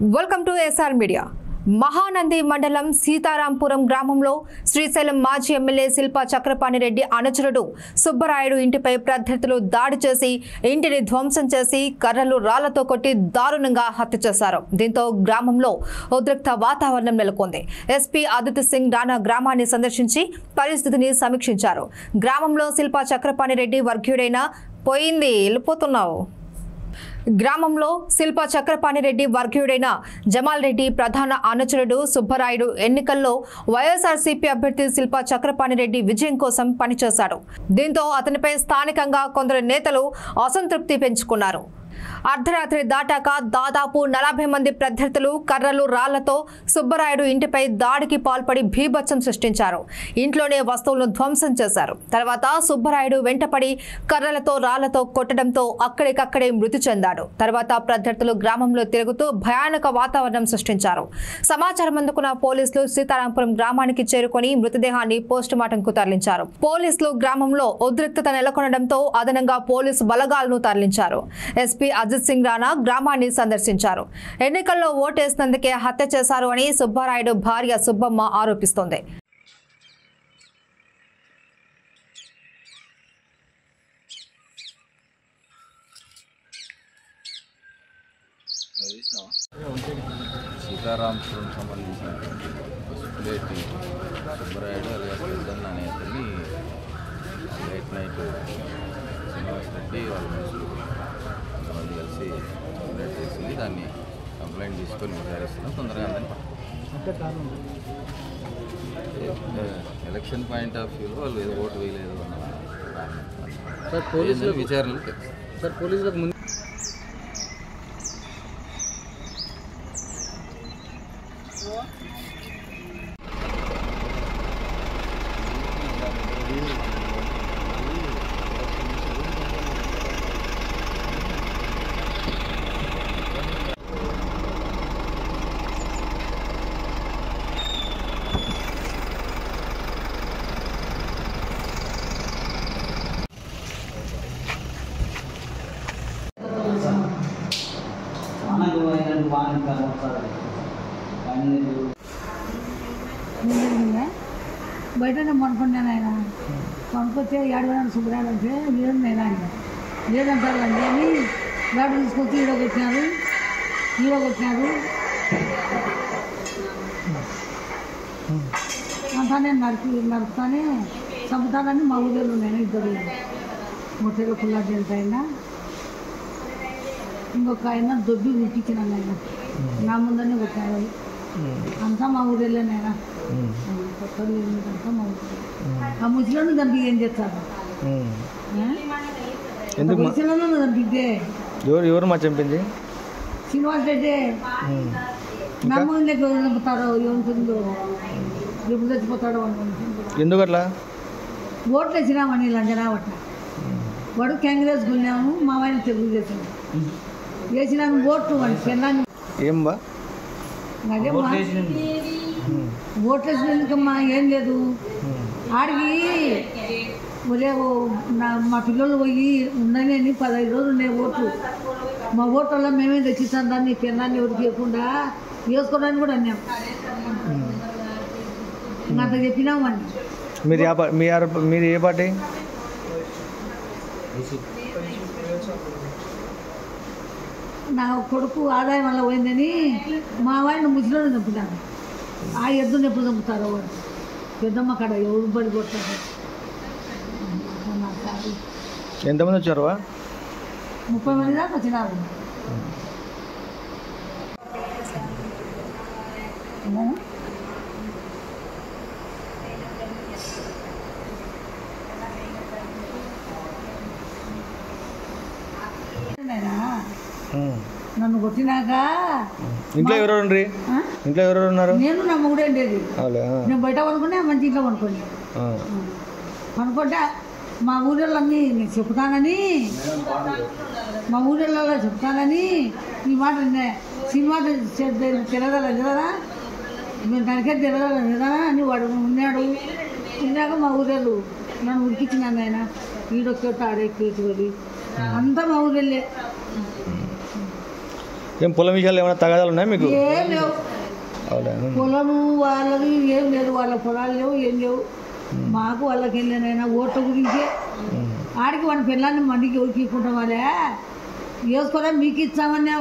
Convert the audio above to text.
Welcome to SR media. Mahanandi మండలం సీతారాంపురం గ్రామంలో శ్రీశైలం మాజీ ఎమ్మెల్యే శిల్పా చక్రపాణి రెడ్డి అనుచరుడు సుబ్బరాయుడు ఇంటిపై ప్రత్యర్థులు దాడి చేసి ఇంటిని ధ్వంసం చేసి కర్రలు రాళ్లతో కొట్టి దారుణంగా హత్య చేశారు. దీంతో గ్రామంలో ఉద్రిక్త వాతావరణం నెలకొంది. ఎస్పీ ఆదిత్య సింగ్ రాణా గ్రామాన్ని సందర్శించి పరిస్థితిని సమీక్షించారు. గ్రామంలో శిల్పా చక్రపాణి రెడ్డి వర్గీయుడైన పోయింది వెళ్ళిపోతున్నావు. గ్రామంలో శిల్పా చక్రపాణి రెడ్డి వర్గీయుడైన జమాల్ రెడ్డి ప్రధాన అనుచరుడు సుబ్బరాయుడు ఎన్నికల్లో వైఎస్ఆర్సీపీ అభ్యర్థి శిల్పా చక్రపాణి రెడ్డి విజయం కోసం పనిచేశాడు. దీంతో అతనిపై స్థానికంగా కొందరు నేతలు అసంతృప్తి పెంచుకున్నారు. అర్ధరాత్రి దాటాక దాదాపు 40 మంది ప్రత్యర్థులు కర్రలు రాళ్లతో సుబ్బరాయుడు ఇంటిపై దాడికి పాల్పడి భీభత్సం సృష్టించారు. ఇంట్లోనే వస్తువులను ధ్వంసం చేశారు. తర్వాత సుబ్బరాయుడు వెంటపడి కర్రలతో రాళ్లతో కొట్టడంతో అక్కడికక్కడే మృతి చెందాడు. తర్వాత ప్రత్యర్థులు గ్రామంలో తిరుగుతూ భయానక వాతావరణం సృష్టించారు. సమాచారం అందుకున్న పోలీసులు సీతారాంపురం గ్రామానికి చేరుకొని మృతదేహాన్ని పోస్టుమార్టంకు తరలించారు. పోలీసులు గ్రామంలో ఉద్రిక్తత నెలకొనడంతో అదనంగా పోలీసు బలగాలను తరలించారు. ఎస్పీ అజిత్ సింగ్ రాణా గ్రామాన్ని సందర్శించారు. ఎన్నికల్లో ఓటేసినందుకే హత్య చేశారు అని సుబ్బరాయుడు భార్య సుబ్బమ్మ ఆరోపిస్తోంది. సీతారాంపురం సంబంధించినటువంటి పసుపులేటి సుబ్బరాయుడు అలాగే పెద్దన్న అనే అతన్ని లేట్ నైట్ శ్రీనివాస్ రెడ్డి వాళ్ళ మనుషులు కొంతమంది కలిసి కంప్లైంట్ చేసింది. దాన్ని కంప్లైంట్ తీసుకొని విచారిస్తున్నాం. తొందరగా అందరినీ ఎలక్షన్ పాయింట్ ఆఫ్ వ్యూలో వాళ్ళు ఏదో ఓటు వేయలేదు అన్న విచారణలు సార్ పోలీసులకు ముందు బయట పనుకున్నాను. ఆయన పనుకొచ్చే ఏడవడానికి సుబ్బరాయుడు అంటే లేదు నేను ఆయన లేదంటారు అండి అని గాడు తీసుకొచ్చి ఈడొకొచ్చినారు అంతా నేను నడుపుతానే చంపుతానని మా ఊళ్ళో నేను ఇద్దరు మొట్టలో పుల్లాటి అయినా ఇంకొక ఆయన దొబ్బి ఉట్టించినాను. ఆయన నా ముందరనే కొట్టారు. అంతా మా ఊళ్ళోనైనా కొత్తలు అంతా మా ఊళ్ళో. ఆ ముసలిని చంపి ఏం చేస్తారు? ముసలిని చంపితే ఎవరు మా చంపింది? శ్రీనివాస్ రెడ్డి. నా ముందు ఎవరు చంపుతారో ఏముంటుందో ఎప్పుడు చచ్చిపోతాడో అనుకుంటుంది. ఎందుకు అట్లా? ఓట్లు వేసినామని లంజనావట్ల వాడు కాంగ్రెస్ కొన్నాము, మా ఆయన తెలుగు చేసాము వేసినాము ఓట్లు అని పెళ్ళాన్ని ఏం బా అదే ఓట్లు వేసినందుకమ్మా ఏం లేదు. ఆడికి ఒరే మా పిల్లలు పోయి ఉండని అని 15 రోజులు ఉన్నాయి ఓట్లు. మా ఓట్లలో మేమే తెచ్చిస్తాం దాన్ని పెళ్ళాన్ని ఎవరికి ఇవ్వకుండా వేసుకోవడానికి కూడా అన్నాం. అంత చెప్పినామని. మీరు ఏ పార్టీ? నా కొడుకు ఆదాయం వల్ల పోయిందని మా వాడిని ముసలిని చంపుతాను. ఆ ఎద్దుని ఎప్పుడు చంపుతారో వాడు పెద్దమ్మ కాడ ఎవరు పడి కొడతారు. ఎంతమంది వచ్చారు? 30 మంది దాకా వచ్చినారు. నన్ను కొట్టినాక ఇంట్లో ఎవరెవరు ఉన్నారు? నేను నా మొగుడే ఉండేది. నేను బయట పడుకునే మంచి ఇంట్లో పడుకోండి పనుకుంటే మా ఊళ్ళన్నీ నేను చెప్తానని ఈ మాట సినిమా తిరగల కదా మేము దానికే తిరగల కదా అని వాడు ఉన్నాడు. తిన్నాక మా ఊరేళ్ళు నన్ను ఉరికిచ్చినాను. ఆయన ఈడొక్కి ఆడెక్కి అంతా మా ఊరెళ్ళే ఏం పొలం విషయాలు ఏమైనా తగాదాలు ఉన్నాయా మీకు? ఏం లేవు. అవునా? పొలము వాళ్ళకి ఏం లేదు, వాళ్ళ పొలాలు లేవు, ఏం లేవు. మాకు వాళ్ళకి వెళ్ళినైనా ఓట్ల గురించే ఆడికి వాడి పిల్లల్ని మండికి ఉరికికుంటాం వాళ్ళే వేసుకోవడం మీకు ఇస్తామని